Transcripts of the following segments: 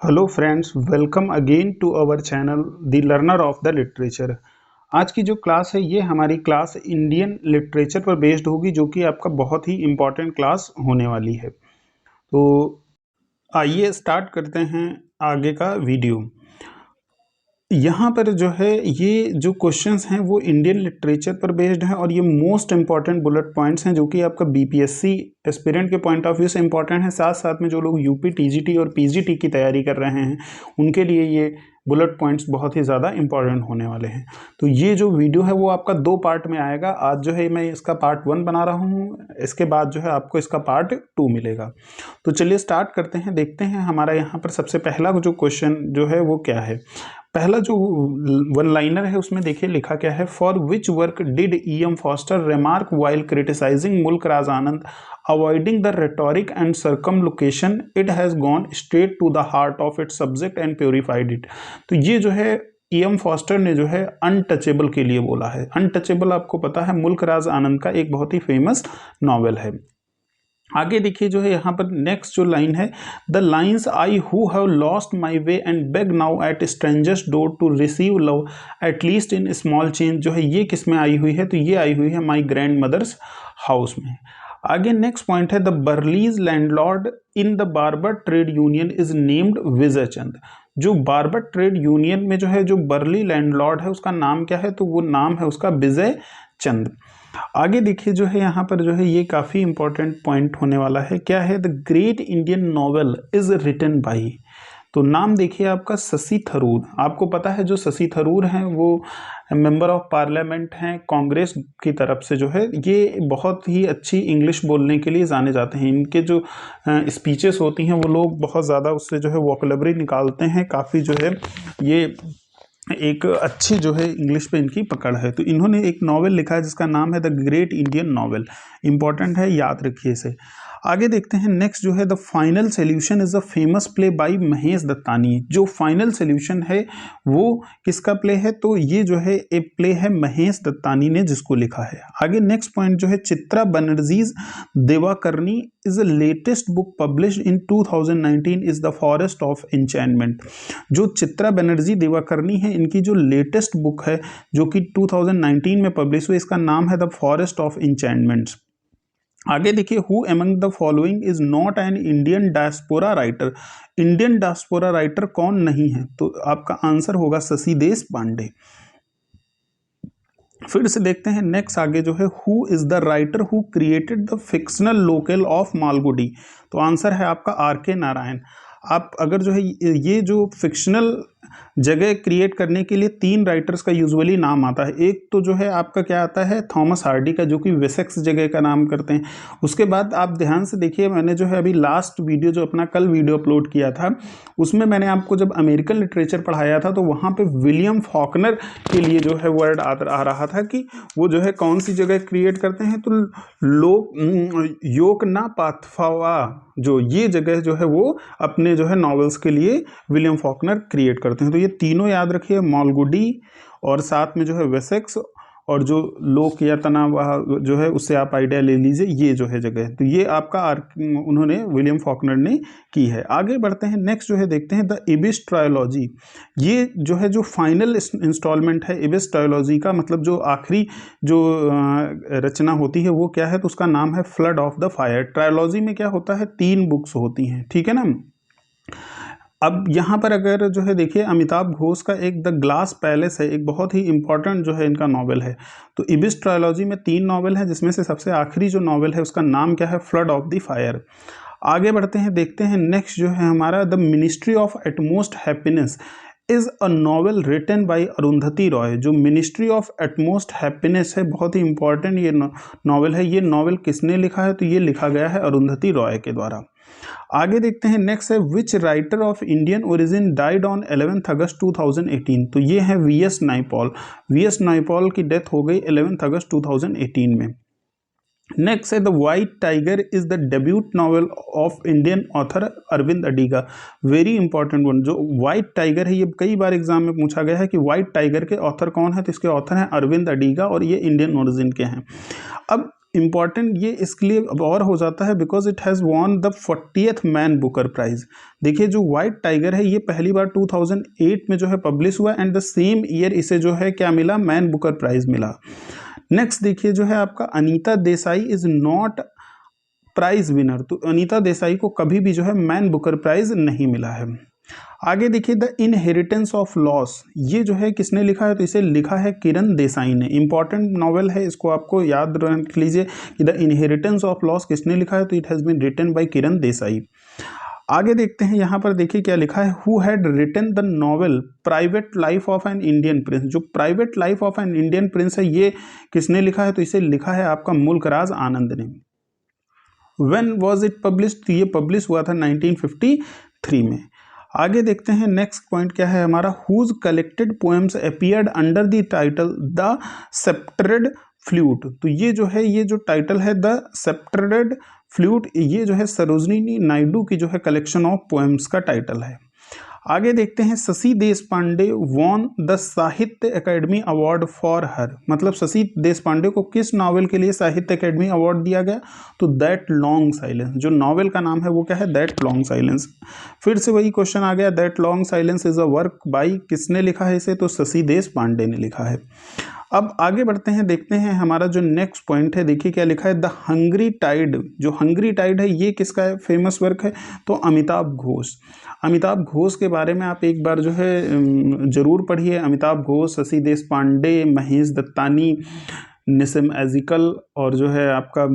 Hello friends, welcome again to our channel the learner of the literature. आज की जो class है ये हमारी क्लास इंडियन लिटरेचर पर बेस्ड होगी, जो कि आपका बहुत ही इम्पोर्टेंट क्लास होने वाली है। तो आइए स्टार्ट करते हैं आगे का वीडियो। यहाँ पर जो है ये जो क्वेश्चंस हैं वो इंडियन लिटरेचर पर बेस्ड हैं और ये मोस्ट इंपॉर्टेंट बुलेट पॉइंट्स हैं जो कि आपका बीपीएससी एस्पिरेंट के पॉइंट ऑफ व्यू से इंपॉर्टेंट है। साथ साथ में जो लोग यूपी टीजीटी और पीजीटी की तैयारी कर रहे हैं उनके लिए ये बुलेट पॉइंट्स बहुत ही ज़्यादा इंपॉर्टेंट होने वाले हैं। तो ये जो वीडियो है वो आपका 2 पार्ट में आएगा। आज जो है मैं इसका पार्ट 1 बना रहा हूँ, इसके बाद जो है आपको इसका पार्ट 2 मिलेगा। तो चलिए स्टार्ट करते हैं, देखते हैं हमारा यहाँ पर सबसे पहला जो क्वेश्चन जो है वो क्या है। पहला जो वन लाइनर है उसमें देखिए लिखा क्या है। For which work did E.M. Forster remark while criticising Mulk Raj Anand avoiding the rhetoric and circumlocution it has gone straight to the heart of its subject and purified it. तो ये जो है E.M. फॉस्टर ने जो है अनटचेबल के लिए बोला है। अनटचेबल आपको पता है मुल्क राज आनंद का एक बहुत ही फेमस नॉवेल है। आगे देखिए जो है यहाँ पर नेक्स्ट जो लाइन है, the lines I who have lost my way and beg now at strangers door to receive love at least in small change, जो है ये किस में आई हुई है? तो ये आई हुई है माई ग्रैंड मदर्स हाउस में। आगे नेक्स्ट पॉइंट है, the burly landlord in the barber trade union is named Vijay Chand. जो बार्बर ट्रेड यूनियन में जो है जो बर्ली लैंडलॉर्ड है उसका नाम क्या है? तो वो नाम है उसका विजय चंद। आगे देखिए जो है यहाँ पर जो है ये काफ़ी इंपॉर्टेंट पॉइंट होने वाला है। क्या है? The great Indian novel is written by. तो नाम देखिए आपका शशि थरूर। आपको पता है जो शशि थरूर हैं वो मेंबर ऑफ पार्लियामेंट हैं कांग्रेस की तरफ से। जो है ये बहुत ही अच्छी इंग्लिश बोलने के लिए जाने जाते हैं। इनके जो स्पीचेस होती हैं वो लोग बहुत ज़्यादा उससे जो है वोकैबुलरी निकालते हैं। काफ़ी जो है ये एक अच्छी जो है इंग्लिश पे इनकी पकड़ है। तो इन्होंने एक नॉवेल लिखा है जिसका नाम है the great Indian novel. Important है, याद रखिए इसे। आगे देखते हैं नेक्स्ट जो है, the final solution is a famous play bye Mahesh Dattani. जो फाइनल सोल्यूशन है वो किसका प्ले है? तो ये जो है एक प्ले है महेश दत्तानी ने जिसको लिखा है। आगे नेक्स्ट पॉइंट जो है, Chitra Banerjee's Divakaruni is the latest book published in 2019 is the forest of enchantment. जो चित्रा बनर्जी दिवाकरनी है इनकी जो लेटेस्ट बुक है जो कि 2019 में पब्लिश हुई, इसका नाम है द फॉरेस्ट ऑफ एन्चैंटमेंट्स। आगे देखिए, who among the following is not an Indian diaspora writer. Indian diaspora writer कौन नहीं है? तो आपका आंसर होगा शशि देशपांडे। फिर से देखते हैं नेक्स्ट आगे जो है, who is the writer who created the fictional local of Malgudi. तो आंसर है आपका R.K. नारायण। आप अगर जो है ये जो फिक्शनल जगह क्रिएट करने के लिए 3 राइटर्स का यूजुअली नाम आता है। एक तो जो है आपका क्या आता है, थॉमस हार्डी का, जो कि वेसेक्स जगह का नाम करते हैं। उसके बाद आप ध्यान से देखिए, मैंने जो है अभी लास्ट वीडियो जो अपना कल वीडियो अपलोड किया था उसमें मैंने आपको जब अमेरिकन लिटरेचर पढ़ाया था तो वहाँ पे विलियम फॉकनर के लिए जो है वर्ड आ रहा था कि वो जो है कौन सी जगह क्रिएट करते हैं। तो योकना पाथफावा, जो ये जगह जो है वो अपने जो है नॉवेल्स के लिए विलियम फॉकनर क्रिएट करते हैं। तो ये तीनों याद रखिए, मालगुडी और साथ में जो है वेसेक्स और जो लोक या तना वह जो है उससे आप आइडिया ले लीजिए, ये जो है जगह। तो ये आपका उन्होंने विलियम फॉकनर ने की है। आगे बढ़ते हैं नेक्स्ट जो है देखते हैं, द इबिस ट्रायोलॉजी। ये जो है जो फाइनल इंस्टॉलमेंट है इबिस ट्रायोलॉजी का, मतलब जो आखिरी जो रचना होती है वो क्या है? तो उसका नाम है flood of the fire. Trilogy में क्या होता है, 3 बुक्स होती हैं, ठीक है ना। अब यहाँ पर अगर जो है देखिए, अमिताभ घोष का एक द ग्लास पैलेस है, एक बहुत ही इंपॉर्टेंट जो है इनका नॉवेल है। तो इबिस ट्रायोलॉजी में 3 नॉवेल है जिसमें से सबसे आखिरी जो नॉवेल है उसका नाम क्या है? Flood of the fire. आगे बढ़ते हैं, देखते हैं नेक्स्ट जो है हमारा, the ministry of utmost happiness is a novel written by Arundhati Roy. जो मिनिस्ट्री ऑफ एटमोस्ट हैप्पीनेस है, बहुत ही इंपॉर्टेंट ये नॉवेल है। ये नॉवेल किसने लिखा है? तो ये लिखा गया है अरुंधति रॉय के द्वारा। आगे देखते हैं नेक्स्ट है, which writer of Indian origin died on 11 August 2018। तो ये है V.S. नाइपॉल। V.S. नाइपॉल की डेथ हो गई 11 अगस्त 2018 में। नेक्स्ट है, the white tiger is the debut novel of Indian author Aravind Adiga. Very important one. जो वाइट टाइगर है ये कई बार एग्जाम में पूछा गया है कि वाइट टाइगर के ऑथर कौन है? तो इसके ऑथर हैं अरविंद अडिगा और ये इंडियन ओरिजिन के हैं। अब इम्पॉर्टेंट ये इसके लिए और हो जाता है because it has won the 40th Man Booker prize. देखिए जो वाइट टाइगर है ये पहली बार 2008 में जो है पब्लिश हुआ एंड द सेम ईयर इसे जो है क्या मिला, मैन बुकर प्राइज मिला। नेक्स्ट देखिए जो है आपका Anita Desai is not prize winner, तो अनीता देसाई को कभी भी जो है मैन बुकर प्राइज नहीं मिला है। आगे देखिए द इनहेरिटेंस ऑफ लॉस, ये जो है किसने लिखा है, तो इसे लिखा है किरण देसाई ने। इंपॉर्टेंट नॉवेल है, इसको आपको याद रख लीजिए कि द इनहेरिटेंस ऑफ लॉस किसने लिखा है, तो it has been written by Kiran Desai. आगे देखते हैं यहाँ पर देखिए क्या लिखा है, who had written the novel private life of an Indian prince. जो private life of an Indian prince है ये किसने लिखा है, तो इसे लिखा है आपका मुल्कराज आनंद ने। व्हेन वाज इट पब्लिश, तो ये पब्लिश हुआ था 1953 में। आगे देखते हैं नेक्स्ट पॉइंट क्या है हमारा, whose collected poems appeared under the title the scented flute. तो ये जो है, ये जो टाइटल है द सेप्टेड फ्लूट, ये जो है सरोजिनी नायडू की जो है कलेक्शन ऑफ पोएम्स का टाइटल है। आगे देखते हैं Shashi Deshpande won the Sahitya Akademi award for her, मतलब शशि देशपांडे को किस नावल के लिए साहित्य अकेडमी अवार्ड दिया गया, तो दैट लॉन्ग साइलेंस। जो नावल का नाम है वो क्या है, दैट लॉन्ग साइलेंस। फिर से वही क्वेश्चन आ गया, that long silence is a work by, किसने लिखा है इसे, तो शशि देशपांडे ने लिखा है। अब आगे बढ़ते हैं, देखते हैं हमारा जो नेक्स्ट पॉइंट है, देखिए क्या लिखा है, द हंग्री टाइड। जो हंग्री टाइड है ये किसका है, फेमस वर्क है, तो अमिताभ घोष। अमिताभ घोष के बारे में आप एक बार जो है जरूर पढ़िए। अमिताभ घोष, शशि देशपांडे, महेश दत्तानी, निसिम एजिकल और जो है आपका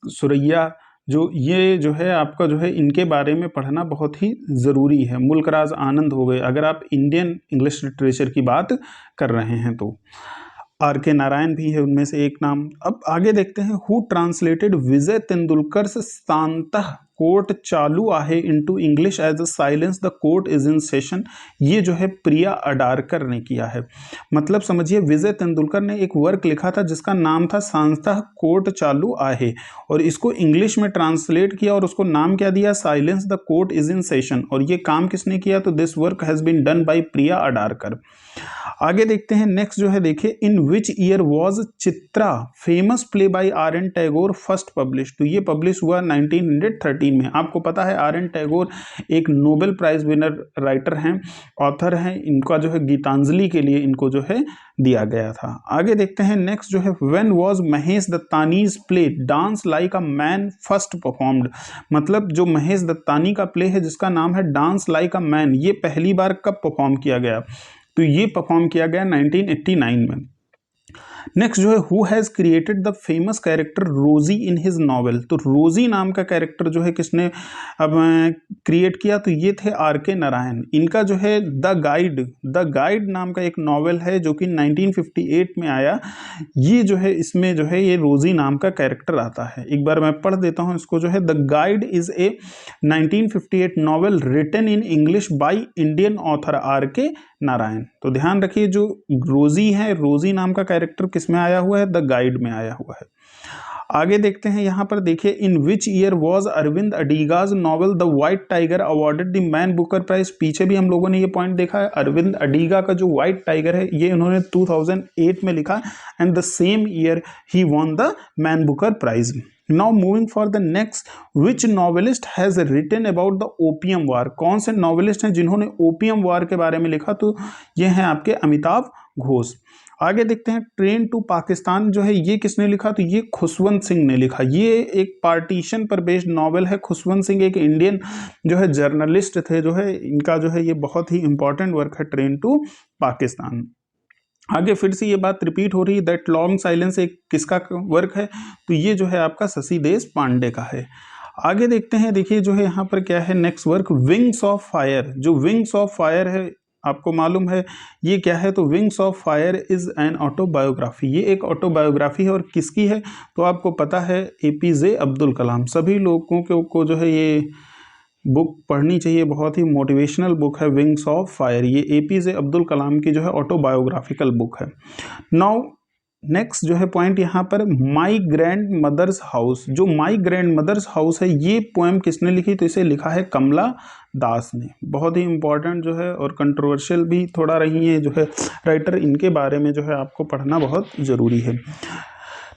सुरैया, जो ये जो है आपका जो है इनके बारे में पढ़ना बहुत ही ज़रूरी है। मुल्कराज आनंद हो गए अगर आप इंडियन इंग्लिश लिटरेचर की बात कर रहे हैं तो। आर के नारायण भी है उनमें से एक नाम। अब आगे देखते हैं, हु ट्रांसलेटेड विजय तेंदुलकर से शांतः court Chalu Aahe into English as a silence the court is in session. ये जो है प्रिया अडारकर ने किया है। मतलब समझिए विजय तेंदुलकर ने एक वर्क लिखा था जिसका नाम था शांतः कोर्ट चालू आहे, और इसको इंग्लिश में ट्रांसलेट किया और उसको नाम क्या दिया, silence the court is in session. और ये काम किसने किया, तो this work has been done by Priya Adarkar. आगे देखते हैं नेक्स्ट जो है, देखिए in which year was Chitra famous play by R N Tagore first publish. तो ये पब्लिश हुआ 1913 में। आपको पता है आर एन टैगोर एक नोबेल प्राइज विनर राइटर हैं, ऑथर हैं। इनका जो है गीतांजलि के लिए इनको जो है दिया गया था। आगे देखते हैं नेक्स्ट जो है, when was Mahesh Dattani's play dance like a man first performed. मतलब जो महेश दत्तानी का प्ले है जिसका नाम है डांस लाइक अ मैन, ये पहली बार कब परफॉर्म किया गया, तो ये परफॉर्म किया गया 1989 में। नेक्स्ट जो है, who has created the famous character रोजी इन हिज नॉवेल। तो रोजी नाम का कैरेक्टर जो है किसने अब क्रिएट किया, तो ये थे आर के नारायण। इनका जो है द गाइड नाम का एक नॉवेल है जो कि 1958 में आया। ये जो है इसमें जो है ये रोजी नाम का कैरेक्टर आता है। एक बार मैं पढ़ देता हूँ इसको जो है, the guide is a 1958 novel written in English by Indian author R K Narayan. तो ध्यान रखिए जो रोजी है, रोजी नाम का कैरेक्टर किसमें आया हुआ है, द गाइड में आया हुआ है। आगे देखते हैं यहाँ पर देखिए, in which year was Aravind Adiga's novel the white tiger awarded the man Booker prize. पीछे भी हम लोगों ने ये पॉइंट देखा है, अरविंद अडीगा का जो व्हाइट टाइगर है ये उन्होंने 2008 में लिखा एंड द सेम ईयर ही won the man Booker prize. Now moving for the next, which novelist has written about the opium war? कौन से नॉवेलिस्ट हैं जिन्होंने ओपियम वार के बारे में लिखा, तो ये हैं आपके अमिताभ घोष। आगे देखते हैं, ट्रेन टू पाकिस्तान जो है ये किसने लिखा, तो ये खुशवंत सिंह ने लिखा। ये एक पार्टीशन पर बेस्ड नॉवेल है। खुशवंत सिंह एक इंडियन जो है जर्नलिस्ट थे, जो है इनका जो है ये बहुत ही इंपॉर्टेंट वर्क है ट्रेन टू पाकिस्तान। आगे फिर से ये बात रिपीट हो रही है, दैट लॉन्ग साइलेंस एक किसका वर्क है, तो ये जो है आपका शशि देशपांडे का है। आगे देखते हैं, देखिए जो है यहाँ पर क्या है next work, wings of fire. जो विंग्स ऑफ फायर है आपको मालूम है ये क्या है, तो wings of fire is an autobiography. ये एक ऑटोबायोग्राफी है और किसकी है, तो आपको पता है एपीजे अब्दुल कलाम। सभी लोगों को जो है ये बुक पढ़नी चाहिए, बहुत ही मोटिवेशनल बुक है विंग्स ऑफ फायर। ये एपीजे अब्दुल कलाम की जो है ऑटोबायोग्राफिकल बुक है। नाउ नेक्स्ट जो है पॉइंट यहाँ पर, माई ग्रैंड मदर्स हाउस। जो माई ग्रैंड मदर्स हाउस है ये पोएम किसने लिखी, तो इसे लिखा है कमला दास ने। बहुत ही इंपॉर्टेंट जो है और कंट्रोवर्शियल भी थोड़ा रही है जो है राइटर, इनके बारे में जो है आपको पढ़ना बहुत ज़रूरी है।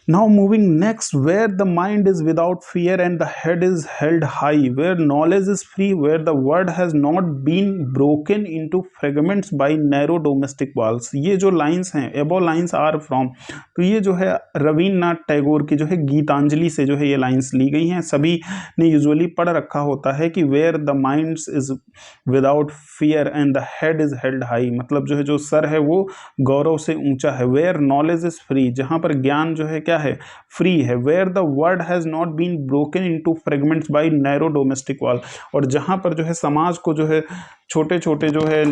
Now moving next, where the mind is without fear and the head is held high, where knowledge is free, where the word has not been broken into fragments by narrow domestic walls। ये जो lines हैं, above lines are from, तो ये जो है रवीन्द्रनाथ टैगोर की जो है गीतांजलि से जो है ये लाइंस ली गई हैं। सभी ने यूजुअली पढ़ रखा होता है कि where the mind is without fear and the head is held high, मतलब जो है जो सर है वो गौरव से ऊंचा है। वेयर नॉलेज इज फ्री, जहां पर ज्ञान जो है क्या है, फ्री है। Where the word has not been broken into fragments by narrow domestic wall, और जहां पर जो है समाज को जो है छोटे छोटे जो है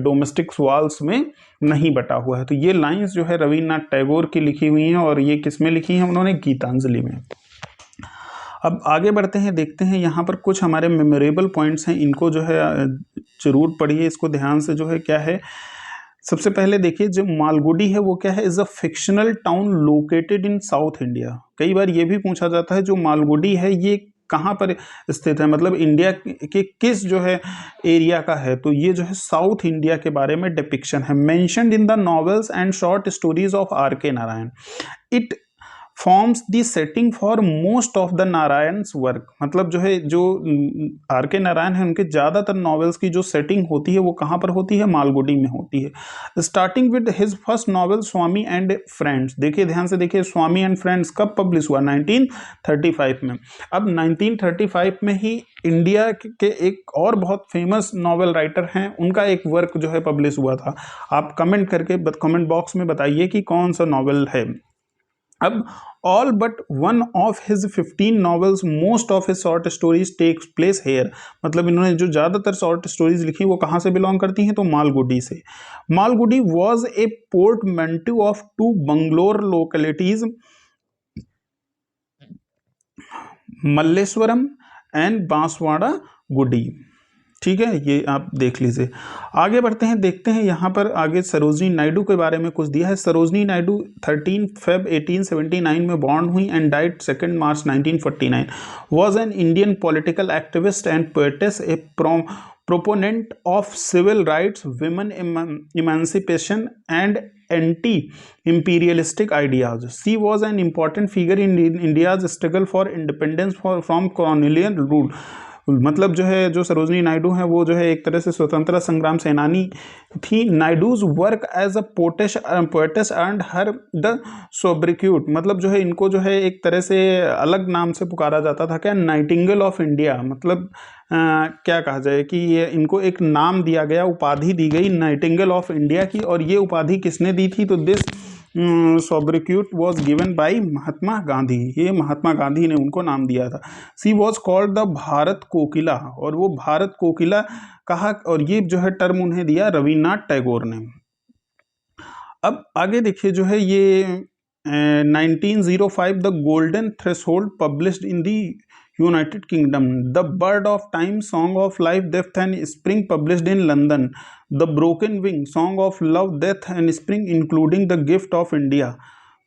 डोमेस्टिक वॉल्स में नहीं बटा हुआ है। तो ये लाइंस जो है रवीन्द्रनाथ टैगोर की लिखी हुई हैं, और ये किस में लिखी हैं उन्होंने, गीतांजलि में। अब आगे बढ़ते हैं, देखते हैं यहाँ पर कुछ हमारे मेमोरेबल पॉइंट्स हैं, इनको जो है जरूर पढ़िए, इसको ध्यान से जो है क्या है। सबसे पहले देखिए, जो मालगुडी है वो क्या है, is a fictional town located in south India. कई बार ये भी पूछा जाता है जो मालगुडी है ये कहाँ पर स्थित है, मतलब इंडिया के किस जो है एरिया का है। तो ये जो है साउथ इंडिया के बारे में डिपिक्शन है। Mentioned in the novels and short stories of R.K. Narayan. It forms the setting for most of the Narayan's work, मतलब जो है जो R.K. नारायण है उनके ज़्यादातर नॉवेल्स की जो सेटिंग होती है वो कहाँ पर होती है, मालगुडी में होती है। Starting with his first novel Swami and friends. देखिए ध्यान से देखिए, स्वामी एंड फ्रेंड्स कब पब्लिश हुआ, 1935 में। अब 1935 में ही इंडिया के एक और बहुत फेमस नॉवेल राइटर हैं, उनका एक वर्क जो है पब्लिश हुआ था। आप कमेंट करके कमेंट बॉक्स में बताइए कि कौन सा नॉवेल है। अब all but one of his 15 novels, most of his short stories takes place here, मतलब इन्होंने जो ज़्यादातर शॉर्ट स्टोरीज लिखी वो कहाँ से बिलोंग करती हैं, तो मालगुडी से। Malgudi was a portmanteau of two Bangalore localities, Malleswaram and Basavanagudi. ठीक है, ये आप देख लीजिए। आगे बढ़ते हैं, देखते हैं यहाँ पर आगे सरोजनी नायडू के बारे में कुछ दिया है। सरोजनी नायडू 13 फेब 1879 में बॉर्न हुई and died 2 March 1949। Was an Indian political activist and poetess, A proponent of civil rights, women emancipation and anti-imperialistic ideas. She was an important figure in India's struggle for independence from colonial rule. मतलब जो है जो सरोजनी नायडू हैं वो जो है एक तरह से स्वतंत्रता संग्राम सेनानी थी। Naidu's work as a poetess earned her the sobriquet, मतलब जो है इनको जो है एक तरह से अलग नाम से पुकारा जाता था, क्या, नाइटिंगेल ऑफ इंडिया, मतलब क्या कहा जाए कि ये इनको एक नाम दिया गया, उपाधि दी गई नाइटिंगेल ऑफ इंडिया की। और ये उपाधि किसने दी थी, तो this सोब्रिक्यूट was given by Mahatma Gandhi, ये महात्मा गांधी ने उनको नाम दिया था। सी वॉज कॉल्ड द भारत कोकिला, और वो भारत कोकिला कहा, और ये जो है टर्म उन्हें दिया रवीन्द्रनाथ टैगोर ने। अब आगे देखिए, जो है ये 1905 the golden threshold published in the United kingdom, the bird of time, song of life, death and spring published in London, the broken wing, song of love, death and spring including the gift of India.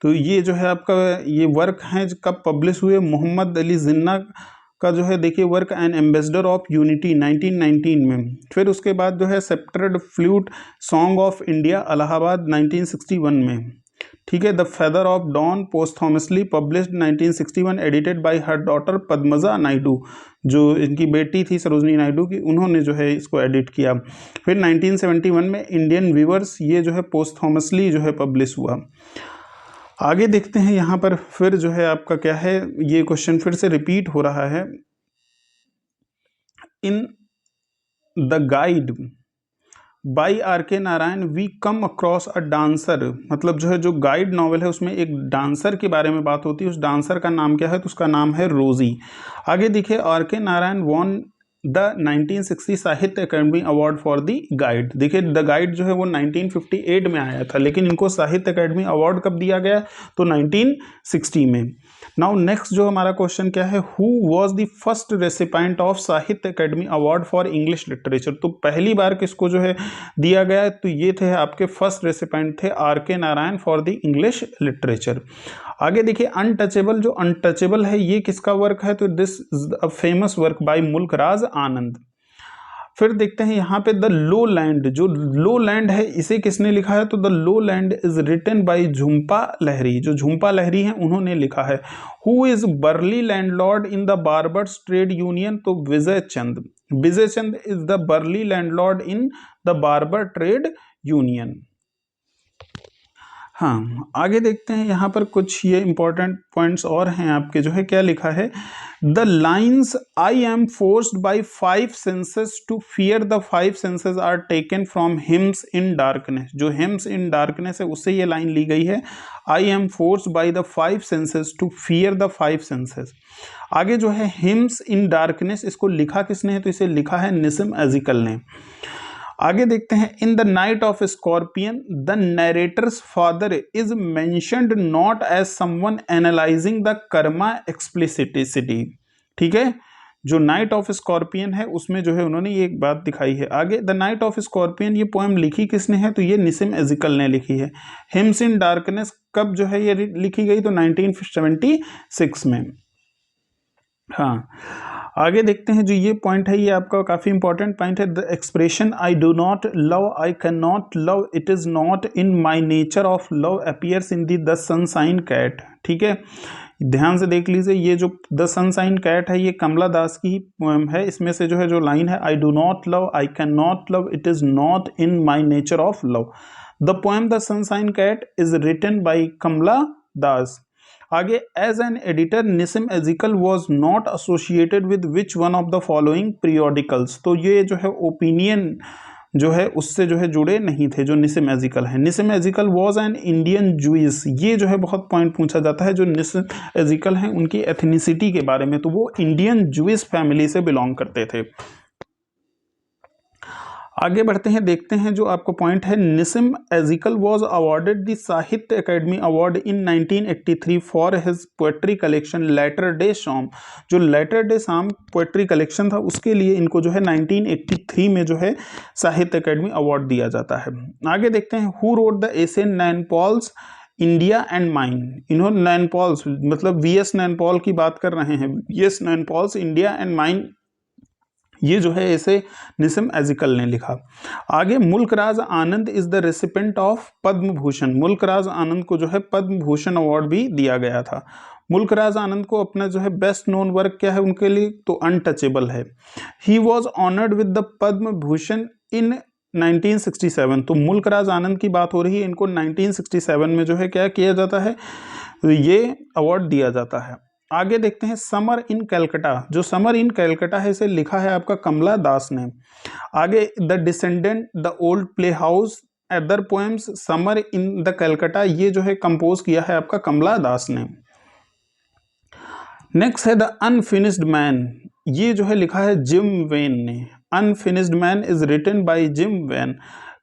तो ये जो है आपका ये work हैं कब publish हुए, मोहम्मद अली जिन्ना का जो है देखिए work, an ambassador of unity 1919 में। फिर उसके बाद जो है sceptred flute, song of India, Allahabad 1961 में। ठीक है, the feather of dawn, posthumously published 1961, edited by her daughter Padmaja Naidu, जो इनकी बेटी थी सरोजनी नायडू की, उन्होंने जो है इसको एडिट किया। फिर 1971 में इंडियन व्यूअर्स, ये जो है पोस्थोमसली जो है पब्लिश हुआ। आगे देखते हैं यहाँ पर, फिर जो है आपका क्या है, ये क्वेश्चन फिर से रिपीट हो रहा है। In the guide by R.K. Narayan we come across a dancer, मतलब जो है जो गाइड नॉवल है उसमें एक डांसर के बारे में बात होती है। उस डांसर का नाम क्या है, तो उसका नाम है रोजी। आगे देखिए, R.K. नारायण वॉन द 1960 साहित्य Akademi award for the guide. देखिए द गाइड जो है वो 1958 में आया था, लेकिन इनको साहित्य अकेडमी अवार्ड कब दिया गया, तो 1960 में। नाउ नेक्स्ट जो हमारा क्वेश्चन क्या है, who was the first recipient of Sahitya Akademi award for English literature. तो पहली बार किसको जो है दिया गया, तो ये थे आपके फर्स्ट रेसिपेंट थे R.K. Narayan for the English literature. आगे देखिए, अनटचेबल, जो अनटचेबल है ये किसका वर्क है, तो this is a famous work by मुल्क राज आनंद। फिर देखते हैं यहाँ पे द लो लैंड, जो लो लैंड है इसे किसने लिखा है, तो the lowland is written by Jhumpa Lahiri, जो झुम्पा लहरी हैं उन्होंने लिखा है। Who is burly landlord in the barbers trade union, तो Vijay Chand, Vijay Chand is the burly landlord in the barber trade union. हाँ, आगे देखते हैं यहाँ पर कुछ ये इंपॉर्टेंट पॉइंट्स और हैं आपके, जो है क्या लिखा है, the lines I am forced by 5 senses to fear the 5 senses are taken from hymns in darkness, जो हिम्स इन डार्कनेस है उससे ये लाइन ली गई है, I am forced by the 5 senses to fear the 5 senses. आगे जो है हिम्स इन डार्कनेस, इसको लिखा किसने है, तो इसे लिखा है निसिम एजिकल ने। आगे देखते हैं, in the night of scorpion the narrator's father is mentioned not as someone analysing the karma explicitly. ठीक है, जो नाइट ऑफ स्कॉर्पियन है उसमें जो है उन्होंने ये एक बात दिखाई है। आगे द नाइट ऑफ स्कॉर्पियन, ये पोएम लिखी किसने है, तो ये निसिम एजिकल ने लिखी है। हिम्स इन डार्कनेस कब जो है ये लिखी गई, तो 1976 में। हाँ, आगे देखते हैं, जो ये पॉइंट है ये आपका काफ़ी इंपॉर्टेंट पॉइंट है, the expression I do not love, I can not love, it is not in my nature of love appears in the sunshine cat. ठीक है, ध्यान से देख लीजिए, ये जो द सनशाइन कैट है ये कमला दास की ही पोएम है। इसमें से जो है जो लाइन है, I do not love, I can not love, it is not in my nature of love. The poem the sunshine cat is written by Kamala Das. आगे, as an editor Nissim Ezekiel was not associated with which one of the following periodicals, तो ये जो है opinion जो है उससे जो है जुड़े नहीं थे जो निसिम एजिकल है। Nissim Ezekiel was an Indian Jewish, ये जो है बहुत पॉइंट पूछा जाता है जो निसिम एजिकल हैं उनकी एथनिसिटी के बारे में, तो वो इंडियन जूइस फैमिली से बिलोंग करते थे। आगे बढ़ते हैं, देखते हैं जो आपको पॉइंट है, Nissim Ezekiel was awarded the Sahitya Akademi award in 1983 for his poetry collection latter day psalms, जो latter day psalms poetry collection था उसके लिए इनको जो है 1983 में जो है साहित्य अकेडमी अवार्ड दिया जाता है। आगे देखते हैं, who wrote the essay Naipaul's India and mine, इन्होंने नैनपॉल्स मतलब वीएस नैनपॉल की बात कर रहे हैं, वीएस नैनपॉल्स इंडिया एंड माइन, ये जो है इसे निसिम एजिकल ने लिखा। आगे, मुल्कराज आनंद is the recipient of Padma Bhushan, Mulk Raj आनंद को जो है पद्म भूषण अवार्ड भी दिया गया था। मुल्कराज आनंद को अपना जो है बेस्ट नोन वर्क क्या है उनके लिए, तो अनटचेबल है। He was honoured with the Padma Bhushan in 1967, तो मुल्कराज आनंद की बात हो रही है, इनको 1967 में जो है क्या किया जाता है, ये अवार्ड दिया जाता है। आगे देखते हैं, समर इन कैलकटा, जो समर इन कैलकटा है इसे लिखा है आपका कमला दास ने। आगे, the descendant the old play house other poems summer in the Calcutta, ये जो है कंपोज किया है आपका कमला दास ने। नेक्स्ट है द अनफिनिश्ड मैन, ये जो है लिखा है जिम वेन ने। Unfinished man is written by Jim Wayne.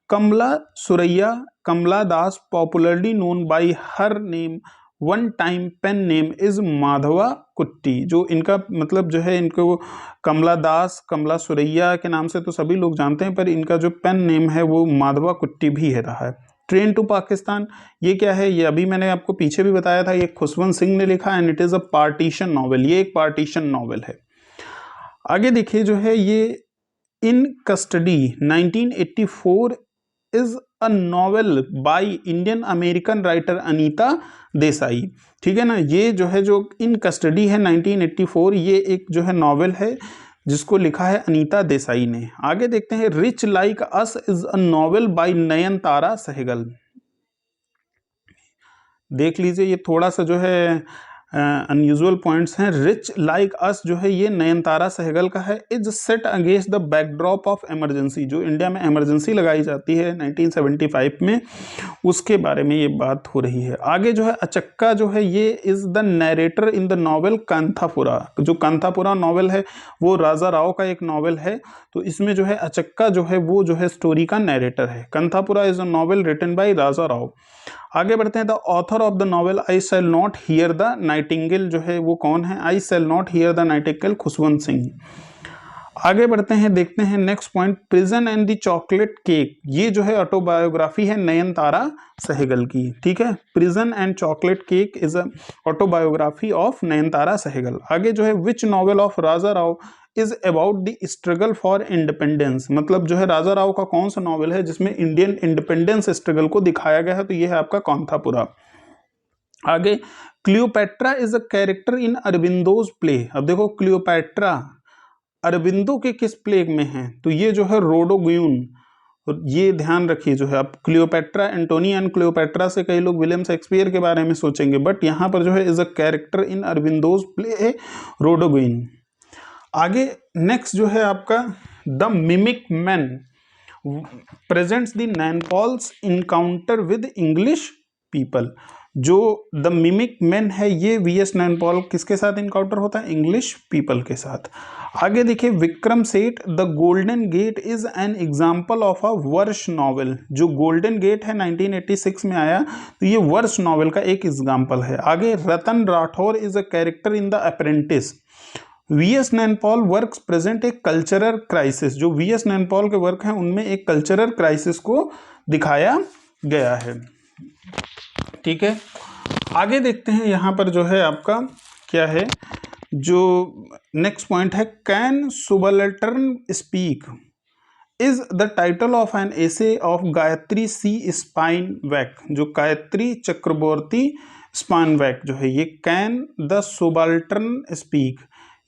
Kamala Suraiya Kamala Das popularly known by her name one time pen name is Madhava Kutty, जो इनका मतलब जो है इनको कमला दास कमला सुरैया के नाम से तो सभी लोग जानते हैं, पर इनका जो पेन नेम है वो माधवा कुट्टी भी है रहा है। ट्रेन टू पाकिस्तान, ये क्या है, ये अभी मैंने आपको पीछे भी बताया था, ये खुशवंत सिंह ने लिखा and it is a partition novel, ये एक पार्टीशन नॉवेल है। आगे देखिए जो है ये इन custody 1984 is a novel by Indian American writer Anita Desai. ठीक है ना, ये जो है जो इन कस्टडी है 1984, ये एक जो है नॉवेल है जिसको लिखा है अनीता देसाई ने। आगे देखते हैं, rich like us is a novel by Nayantara Sahgal. देख लीजिए, ये थोड़ा सा जो है अनयूजुअल पॉइंट्स हैं। रिच लाइक अस जो है ये नयनतारा सहगल का है। Is set against the backdrop of emergency, जो इंडिया में इमरजेंसी लगाई जाती है 1975 में, उसके बारे में ये बात हो रही है। आगे जो है अचक्का जो है ये is the narrator in the novel Kanthapura, जो कांथापुरा नॉवेल है वो राजा राव का एक नॉवेल है, तो इसमें जो है अचक्का जो है वो जो है स्टोरी का नरेटर है। Kanthapura is a novel written by Raja Rao. आगे बढ़ते हैं, the author of the novel I shall not hear the nightingale जो है वो कौन है, I shall not hear the nightingale Khushwant Singh. आगे बढ़ते हैं, देखते हैं next point, prison and the chocolate cake, ये जो है ऑटोबायोग्राफी है नयनतारा सहगल की। ठीक है, prison and chocolate cake is a autobiography of Nayantara Sahgal. आगे जो है which novel of Raja Rao is about the struggle for independence, मतलब जो है राजा राव का कौन सा नॉवल है जिसमें इंडियन इंडिपेंडेंस स्ट्रगल को दिखाया गया है, तो यह है आपका कांथापुरा। आगे Cleopatra is a character in Aurobindo's play. अब देखो क्लियोपैट्रा अरबिंदो के किस प्ले में है, तो ये जो है रोडोग्यून, ये ध्यान रखिए जो है। अब क्लियोपैट्रा, एंटोनी एंड क्लियोपैट्रा से कई लोग विलियम शेक्सपियर के बारे में सोचेंगे, बट यहाँ पर जो है is a character in Aurobindo's play Rodogune. आगे नेक्स्ट जो है आपका the mimic man presents the Naipaul's encounter with English people. जो द मिमिक मैन है ये वीएस नैनपॉल किसके साथ इनकाउंटर होता है, इंग्लिश पीपल के साथ। आगे देखिए Vikram Seth the golden gate is an example of a verse novel. जो गोल्डन गेट है 1986 में आया, तो ये वर्ष नॉवल का एक एग्जाम्पल है। आगे Ratan Rathore is a character in the apprentice. VS Naipaul works present एक कल्चरल क्राइसिस। जो वीएस नैनपॉल के वर्क हैं उनमें एक कल्चरल क्राइसिस को दिखाया गया है। ठीक है, आगे देखते हैं यहाँ पर जो है आपका क्या है, जो नेक्स्ट पॉइंट है can subaltern speak is the title of an essay of Gayatri C Spivak. जो गायत्री चक्रवर्ती स्पाइनवैक जो है, ये कैन द सुबल्टर्न स्पीक,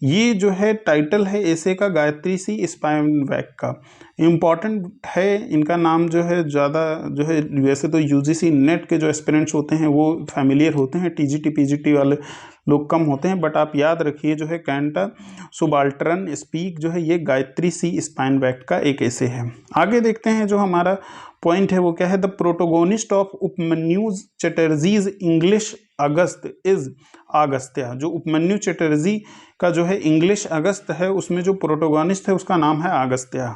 ये जो है टाइटल है एसे का गायत्री सी स्पाइनवैक का। इम्पॉर्टेंट है, इनका नाम जो है ज़्यादा जो है, वैसे तो यूजीसी नेट के जो एस्पिरेंट्स होते हैं वो फैमिलियर होते हैं, टीजीटी पीजीटी वाले लोग कम होते हैं, बट आप याद रखिए जो है कैंटा सुबाल्टर्न स्पीक जो है ये गायत्री सी स्पाइनवैक का एक ऐसे है। आगे देखते हैं जो हमारा पॉइंट है वो क्या है, the protagonist of Upamanyu's Chatterjee's English August is Agastya. जो उपमन्यु चटर्जी का जो है इंग्लिश अगस्त है, उसमें जो प्रोटोगोनिस्ट है उसका नाम है आगस्त्या।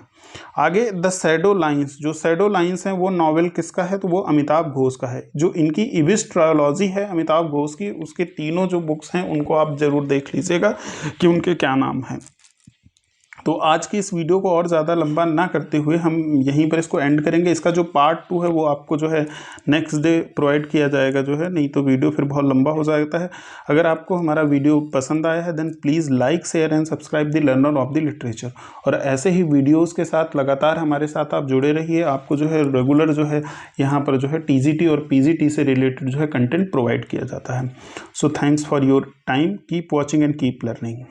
आगे द शैडो लाइन्स, जो शैडो लाइन्स हैं वो नॉवेल किसका है, तो वो अमिताभ घोष का है। जो इनकी इबिस ट्रायोलॉजी है अमिताभ घोष की, उसके तीनों जो बुक्स हैं उनको आप जरूर देख लीजिएगा कि उनके क्या नाम हैं। तो आज की इस वीडियो को और ज़्यादा लंबा ना करते हुए हम यहीं पर इसको एंड करेंगे। इसका जो पार्ट 2 है वो आपको जो है नेक्स्ट डे प्रोवाइड किया जाएगा जो है, नहीं तो वीडियो फिर बहुत लंबा हो जाता है। अगर आपको हमारा वीडियो पसंद आया है then please like share and subscribe the learner of the literature. और ऐसे ही वीडियोज़ के साथ लगातार हमारे साथ आप जुड़े रहिए। आपको जो है रेगुलर जो है यहाँ पर जो है TGT और PGT से रिलेटेड जो है कंटेंट प्रोवाइड किया जाता है। So thanks for your time, keep watching and keep learning.